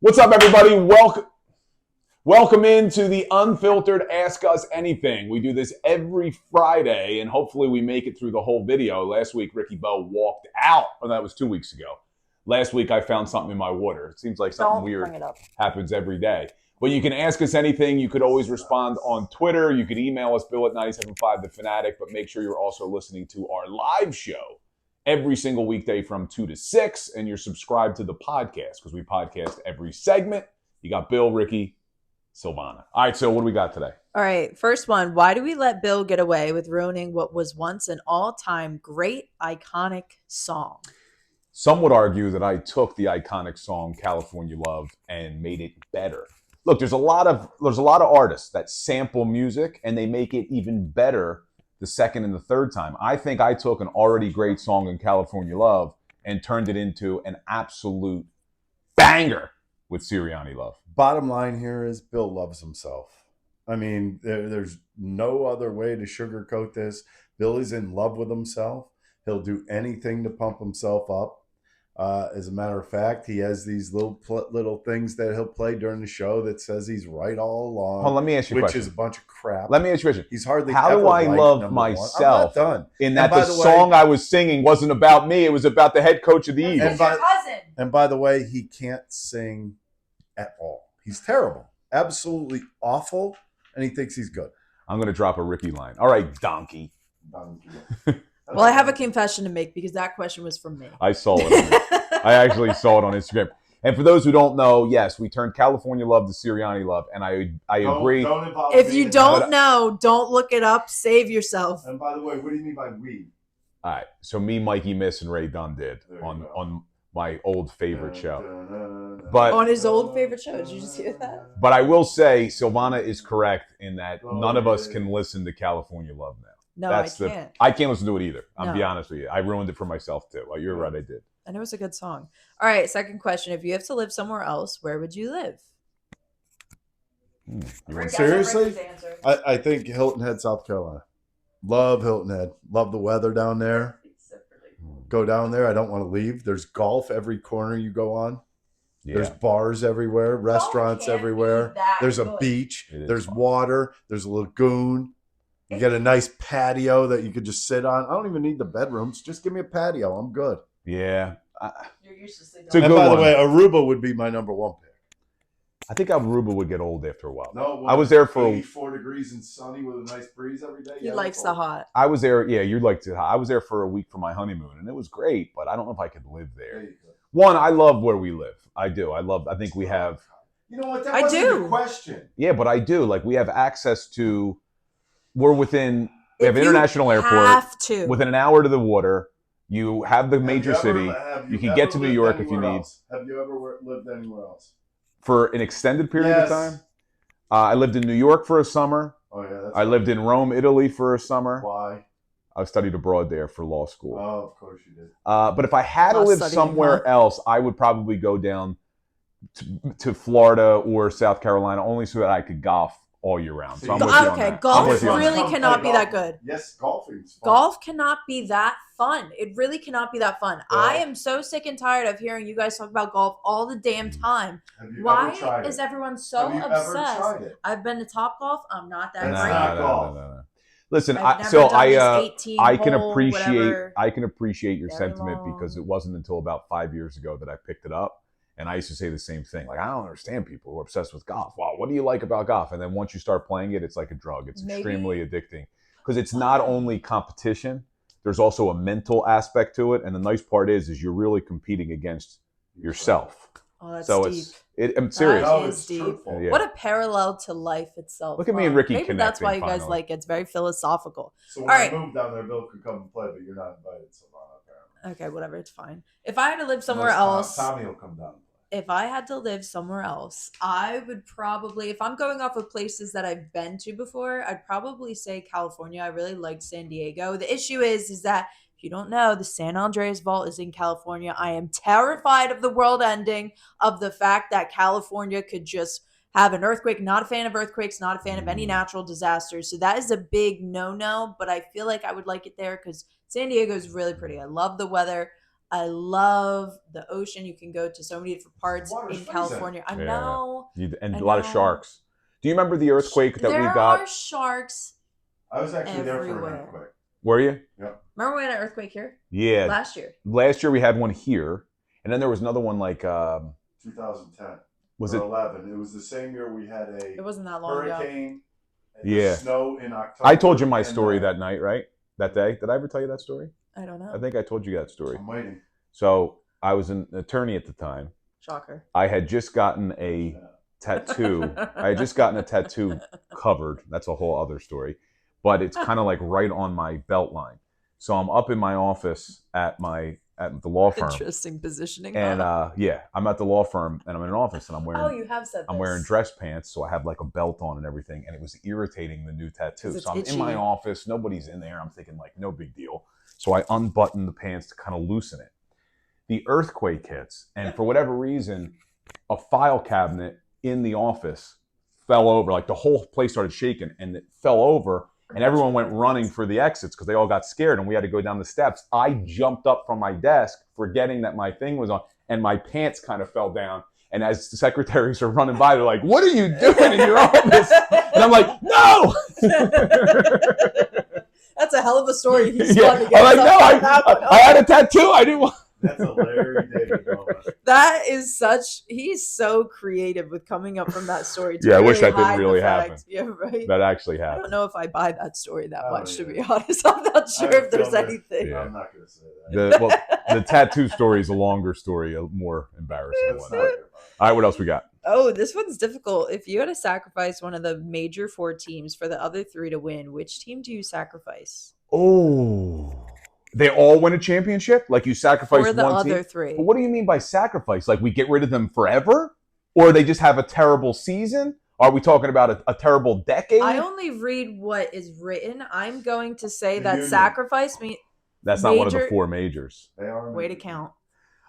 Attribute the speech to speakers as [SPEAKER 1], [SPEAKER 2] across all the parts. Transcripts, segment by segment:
[SPEAKER 1] What's up, everybody? Welcome into the Unfiltered Ask Us Anything. We do this every Friday, and hopefully we make it through the whole video. Last week, Ricky Bo walked out. Oh, that was 2 weeks ago. Last week, I found something in my water. It seems like something weird happens every day. But you can ask us anything. You could always respond on Twitter. You could email us, Bill at 975 The Fanatic. But make sure you're also listening to our live show every single weekday from 2 to 6, and you're subscribed to the podcast because we podcast every segment. You got Bill, Ricky, Silvana. All right, so what do we got today?
[SPEAKER 2] All right, first one. Why do we let Bill get away with ruining what was once an all-time great, iconic song?
[SPEAKER 1] Some would argue that I took the iconic song California Love and made it better. Look, there's a lot of artists that sample music and they make it even better the second and the third time. I think I took an already great song in California Love and turned it into an absolute banger with Sirianni Love.
[SPEAKER 3] Bottom line here is Bill loves himself. I mean, there's no other way to sugarcoat this. Bill is in love with himself. He'll do anything to pump himself up. As a matter of fact, he has these little things that he'll play during the show that says he's right all along.
[SPEAKER 1] Well, let me ask you a question.
[SPEAKER 3] Which is a bunch of crap.
[SPEAKER 1] Let me ask you a question.
[SPEAKER 3] He's hardly
[SPEAKER 1] How
[SPEAKER 3] ever
[SPEAKER 1] do I
[SPEAKER 3] right,
[SPEAKER 1] love myself
[SPEAKER 3] I'm not done.
[SPEAKER 1] In that the song I was singing wasn't about me. It was about the head coach of the Eagles.
[SPEAKER 3] And by the way, he can't sing at all. He's terrible. Absolutely awful. And he thinks he's good.
[SPEAKER 1] I'm going to drop a Ricky line. All right, donkey.
[SPEAKER 2] Well, I have a confession to make because that question was from me.
[SPEAKER 1] I saw it. I actually saw it on Instagram. And for those who don't know, yes, we turned California Love to Sirianni Love, and I agree.
[SPEAKER 2] If you don't know, don't look it up. Save yourself.
[SPEAKER 3] And by the way, what do you mean by we?
[SPEAKER 1] All right. So me, Mikey Miss, and Ray Dunn did on my old favorite show. But
[SPEAKER 2] on his old favorite show, did you just hear that?
[SPEAKER 1] But I will say, Silvana is correct in that none of us can listen to California Love now.
[SPEAKER 2] No, I can't.
[SPEAKER 1] I can't listen to it either. I'll be honest with you. I ruined it for myself too. Well, you're right, I did.
[SPEAKER 2] And it was a good song. All right, second question. If you have to live somewhere else, where would you live?
[SPEAKER 3] Seriously? I think Hilton Head, South Carolina. Love Hilton Head. Love the weather down there. Go down there. I don't want to leave. There's golf every corner you go on. Yeah. There's bars everywhere, restaurants everywhere. There's a beach. There's water. There's a lagoon. You get a nice patio that you could just sit on. I don't even need the bedrooms. Just give me a patio. I'm good.
[SPEAKER 1] Yeah.
[SPEAKER 2] You're used to sleeping.
[SPEAKER 3] And by the way, Aruba would be my number one pick.
[SPEAKER 1] I think Aruba would get old after a while.
[SPEAKER 3] No,
[SPEAKER 1] I was there for
[SPEAKER 3] 84 degrees and sunny with a nice breeze every day.
[SPEAKER 2] He likes the hot.
[SPEAKER 1] I was there. Yeah, you liked it hot. I was there for a week for my honeymoon, and it was great. But I don't know if I could live there. One, I love where we live. I do. I think we have.
[SPEAKER 3] You know what? That wasn't a question.
[SPEAKER 1] Yeah, but I do. Like we have access to. We're within. We have international airport. Within an hour to the water. You have the major city. You can get to New York if you need.
[SPEAKER 3] Have you ever lived anywhere else?
[SPEAKER 1] For an extended period of time? I lived in New York for a summer.
[SPEAKER 3] Oh, yeah.
[SPEAKER 1] I lived in Rome, Italy for a summer.
[SPEAKER 3] Why?
[SPEAKER 1] I studied abroad there for law school.
[SPEAKER 3] Oh, of course you did.
[SPEAKER 1] But if I had to live somewhere else, I would probably go down to Florida or South Carolina only so that I could golf all year round. So
[SPEAKER 2] golf really cannot be that good.
[SPEAKER 3] Yes, golfing.
[SPEAKER 2] Golf cannot be that fun. It really cannot be that fun. Yeah. I am so sick and tired of hearing you guys talk about golf all the damn time. Why is everyone so obsessed? I've been to Topgolf. I'm not that great.
[SPEAKER 1] No. Listen, I can appreciate your sentiment because it wasn't until about 5 years ago that I picked it up. And I used to say the same thing. Like, I don't understand people who are obsessed with golf. Wow, what do you like about golf? And then once you start playing it, it's like a drug. It's extremely addicting. Because it's not only competition. There's also a mental aspect to it. And the nice part is you're really competing against yourself.
[SPEAKER 2] Oh, that's deep.
[SPEAKER 1] I'm serious.
[SPEAKER 2] That is deep. Yeah. What a parallel to life itself.
[SPEAKER 1] Look at me and Ricky
[SPEAKER 2] connecting. Maybe that's why you guys like it. It's very philosophical.
[SPEAKER 3] So when I move down there, Bill could come and play, but you're not invited, Silvana, apparently.
[SPEAKER 2] Okay, whatever. It's fine. If I had to live somewhere else.
[SPEAKER 3] Tommy will come down.
[SPEAKER 2] If I had to live somewhere else, I would probably, if I'm going off of places that I've been to before, I'd probably say California. I really liked San Diego. The issue is that if you don't know, the San Andreas Fault is in California. I am terrified of the world ending, of the fact that California could just have an earthquake. Not a fan of earthquakes, not a fan of any natural disasters. So that is a big no-no, but I feel like I would like it there because San Diego is really pretty. I love the weather. I love the ocean. You can go to so many different parts in California. I know.
[SPEAKER 1] And a lot of sharks. Do you remember the earthquake that we got?
[SPEAKER 2] There are sharks.
[SPEAKER 3] I was actually there for an
[SPEAKER 2] everywhere.
[SPEAKER 3] earthquake.
[SPEAKER 1] Were you?
[SPEAKER 3] Yeah.
[SPEAKER 2] Remember we had an earthquake here?
[SPEAKER 1] Yeah.
[SPEAKER 2] Last year.
[SPEAKER 1] Last year we had one here, and then there was another one like
[SPEAKER 3] 2010.
[SPEAKER 1] Was
[SPEAKER 3] or
[SPEAKER 1] it
[SPEAKER 3] 11? It was the same year we had
[SPEAKER 2] It wasn't that long ago.
[SPEAKER 3] hurricane.
[SPEAKER 1] Yeah.
[SPEAKER 3] Snow in October.
[SPEAKER 1] I told you my story that night, right? That day. Did I ever tell you that story?
[SPEAKER 2] I don't know.
[SPEAKER 1] I think I told you that story.
[SPEAKER 3] I'm waiting.
[SPEAKER 1] So I was an attorney at the time.
[SPEAKER 2] Shocker.
[SPEAKER 1] I had just gotten a tattoo. I had just gotten a tattoo covered. That's a whole other story. But it's kind of like right on my belt line. So I'm up in my office at the law firm.
[SPEAKER 2] Interesting positioning.
[SPEAKER 1] And I'm at the law firm and I'm in an office and I'm wearing
[SPEAKER 2] you have said this.
[SPEAKER 1] I'm wearing dress pants, so I have like a belt on and everything, and it was irritating the new tattoo. So I'm
[SPEAKER 2] itchy.
[SPEAKER 1] in my office, nobody's in there. I'm thinking like no big deal. So I unbutton the pants to kind of loosen it. The earthquake hits, and for whatever reason, a file cabinet in the office fell over. Like the whole place started shaking and it fell over. And everyone went running for the exits because they all got scared and we had to go down the steps. I jumped up from my desk, forgetting that my thing was on, and my pants kind of fell down. And as the secretaries are running by, they're like, "What are you doing in your office?" And I'm like, "No!"
[SPEAKER 2] That's a hell of a story. He's
[SPEAKER 1] I'm like, "No, I had a tattoo. I didn't want."
[SPEAKER 3] That's a Larry David moment.
[SPEAKER 2] That is he's so creative with coming up from that story.
[SPEAKER 1] Yeah, I wish that didn't really happen.
[SPEAKER 2] Yeah, right.
[SPEAKER 1] That actually happened.
[SPEAKER 2] I don't know if I buy that story that much, to be honest. I'm not sure if there's anything.
[SPEAKER 3] Yeah. I'm not going to say that.
[SPEAKER 1] The tattoo story is a longer story, a more embarrassing one. All right, what else we got?
[SPEAKER 2] Oh, this one's difficult. If you had to sacrifice one of the major 4 teams for the other 3 to win, which team do you sacrifice?
[SPEAKER 1] Oh. They all win a championship? Like you sacrifice
[SPEAKER 2] for the
[SPEAKER 1] one
[SPEAKER 2] other
[SPEAKER 1] team?
[SPEAKER 2] 3.
[SPEAKER 1] But what do you mean by sacrifice? Like we get rid of them forever? Or they just have a terrible season? Are we talking about a terrible decade?
[SPEAKER 2] I only read what is written. I'm going to say that sacrifice means
[SPEAKER 1] that's not one of the 4 majors.
[SPEAKER 3] They are.
[SPEAKER 2] Way to count.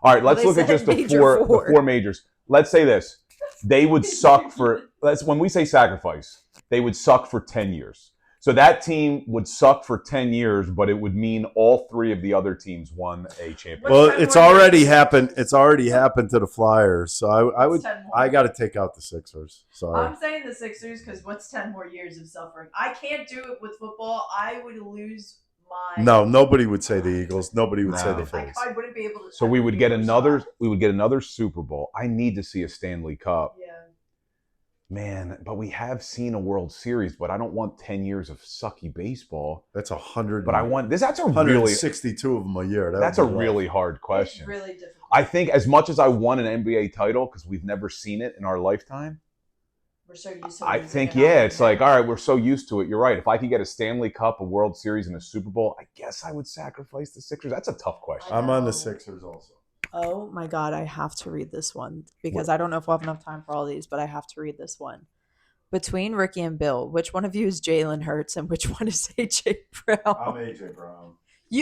[SPEAKER 1] All right, let's look at just the 4 majors. Let's say this. They would suck when we say sacrifice, they would suck for 10 years. So that team would suck for 10 years, but it would mean all 3 of the other teams won a championship.
[SPEAKER 3] Well, it's already happened. It's already happened to the Flyers. So I got to take out the Sixers. Sorry.
[SPEAKER 2] I'm saying the Sixers because what's 10 more years of suffering? I can't do it with football. I would lose my.
[SPEAKER 3] No, nobody would say the Eagles. Nobody would say the Phillies.
[SPEAKER 2] I wouldn't be able to.
[SPEAKER 1] So we would get another. We would get another Super Bowl. I need to see a Stanley Cup.
[SPEAKER 2] Yeah.
[SPEAKER 1] Man, but we have seen a World Series, but I don't want 10 years of sucky baseball.
[SPEAKER 3] That's 100.
[SPEAKER 1] But I want this. That's a
[SPEAKER 3] 162 of them a year.
[SPEAKER 1] That's a really hard question.
[SPEAKER 2] It's really difficult.
[SPEAKER 1] I think as much as I want an NBA title because we've never seen it in our lifetime.
[SPEAKER 2] We're so used to it.
[SPEAKER 1] I think it's like, all right, we're so used to it. You're right. If I could get a Stanley Cup, a World Series, and a Super Bowl, I guess I would sacrifice the Sixers. That's a tough question.
[SPEAKER 3] I'm on the Sixers also.
[SPEAKER 2] Oh my God, I have to read this one because I don't know if we'll have enough time for all these, but I have to read this one. Between Ricky and Bill, which one of you is Jalen Hurts and which one is AJ Brown?
[SPEAKER 3] I'm AJ Brown.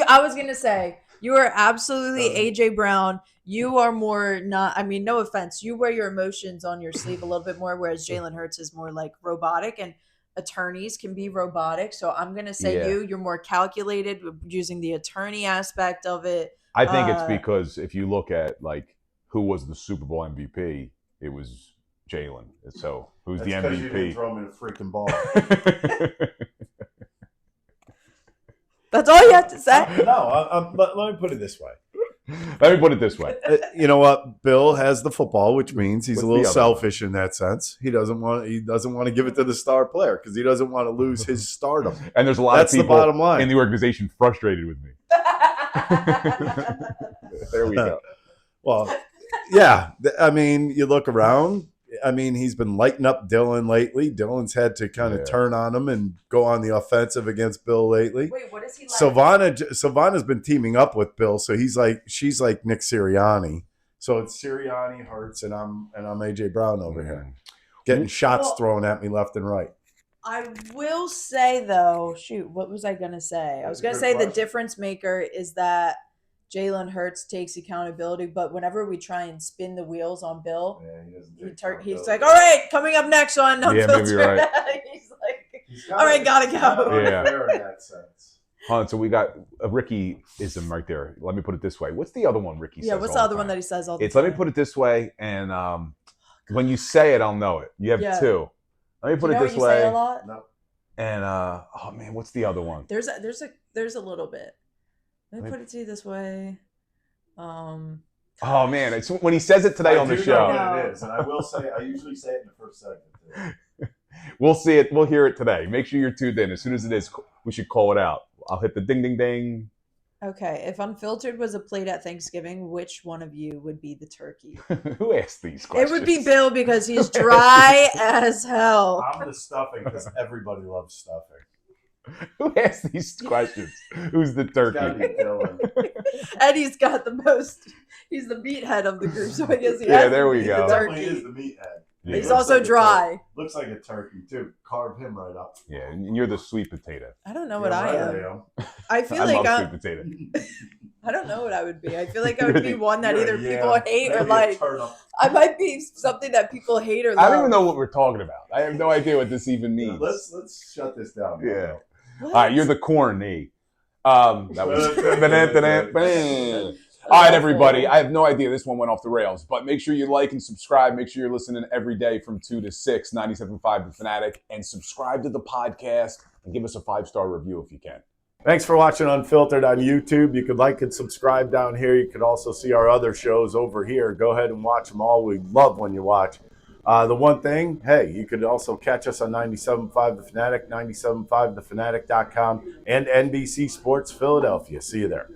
[SPEAKER 2] I was going to say, you are absolutely AJ Brown. You are more not, I mean, no offense. You wear your emotions on your sleeve a little bit more, whereas Jalen Hurts is more like robotic, and attorneys can be robotic. So I'm going to say you're more calculated using the attorney aspect of it.
[SPEAKER 1] I think it's because if you look at like who was the Super Bowl MVP, it was Jalen. So who's the MVP?
[SPEAKER 3] You didn't throw him in a freaking ball.
[SPEAKER 2] That's all you have to say.
[SPEAKER 3] No, let me put it this way. You know what? Bill has the football, which means he's a little selfish in that sense. He doesn't want to give it to the star player because he doesn't want to lose his stardom.
[SPEAKER 1] And there's a lot of people
[SPEAKER 3] the bottom line.
[SPEAKER 1] in the organization frustrated with me. There we go.
[SPEAKER 3] Well, yeah. I mean, you look around. I mean, he's been lighting up Dylan lately. Dylan's had to kind of turn on him and go on the offensive against Bill lately.
[SPEAKER 2] Wait, what is he like?
[SPEAKER 3] Savannah's been teaming up with Bill, so she's like Nick Sirianni. So it's Sirianni, Hurts, and I'm AJ Brown over here, getting shots thrown at me left and right.
[SPEAKER 2] I will say though, what was I gonna say? I was gonna say the difference maker is that Jalen Hurts takes accountability, but whenever we try and spin the wheels on Bill, he's like, all right, coming up next on Unfiltered.
[SPEAKER 1] Maybe you're right.
[SPEAKER 2] He's like, all right, gotta go.
[SPEAKER 3] Fair in that sense.
[SPEAKER 1] So we got Ricky ism right there. Let me put it this way. What's the other one Ricky says?
[SPEAKER 2] Yeah, what's the other one that he says all the time?
[SPEAKER 1] Let me put it this way, and when you say it, I'll know it. You have two. Let me put it this way.
[SPEAKER 2] Say a lot?
[SPEAKER 3] No.
[SPEAKER 1] And oh man, what's the other one?
[SPEAKER 2] There's a little bit. Let me put it to you this way.
[SPEAKER 1] Oh man, it's when he says it today on the show.
[SPEAKER 3] Know what it is, and I will say I usually say it in the first segment.
[SPEAKER 1] We'll see it. We'll hear it today. Make sure you're tuned in. As soon as it is, we should call it out. I'll hit the ding, ding, ding.
[SPEAKER 2] Okay. If Unfiltered was a plate at Thanksgiving, which one of you would be the turkey?
[SPEAKER 1] Who asked these questions?
[SPEAKER 2] It would be Bill because he's dry as hell.
[SPEAKER 3] I'm the stuffing because everybody loves stuffing.
[SPEAKER 1] Who asked these questions? Who's the turkey?
[SPEAKER 2] And he's got the most. He's the meathead of the group, so I guess he
[SPEAKER 1] has there we go.
[SPEAKER 3] He definitely is the meathead.
[SPEAKER 1] Yeah.
[SPEAKER 2] He's also like dry.
[SPEAKER 3] Looks like a turkey too. Carve him right up.
[SPEAKER 1] Yeah, and you're the sweet potato.
[SPEAKER 2] I don't know what I am. I feel like
[SPEAKER 1] love sweet potato.
[SPEAKER 2] I don't know what I would be. I feel like I would be one that either people hate or like. I might be something that people hate or love.
[SPEAKER 1] I don't even know what we're talking about. I have no idea what this even means.
[SPEAKER 3] Let's shut this down.
[SPEAKER 1] Yeah. All right, you're the corn, E. That was. All right, everybody. I have no idea this one went off the rails, but make sure you like and subscribe. Make sure you're listening every day from 2 to 6, 97.5 The Fanatic, and subscribe to the podcast and give us a 5-star review if you can.
[SPEAKER 3] Thanks for watching Unfiltered on YouTube. You could like and subscribe down here. You could also see our other shows over here. Go ahead and watch them all. We love when you watch. The one thing, hey, you could also catch us on 97.5 The Fanatic, 97.5thefanatic.com, and NBC Sports Philadelphia. See you there.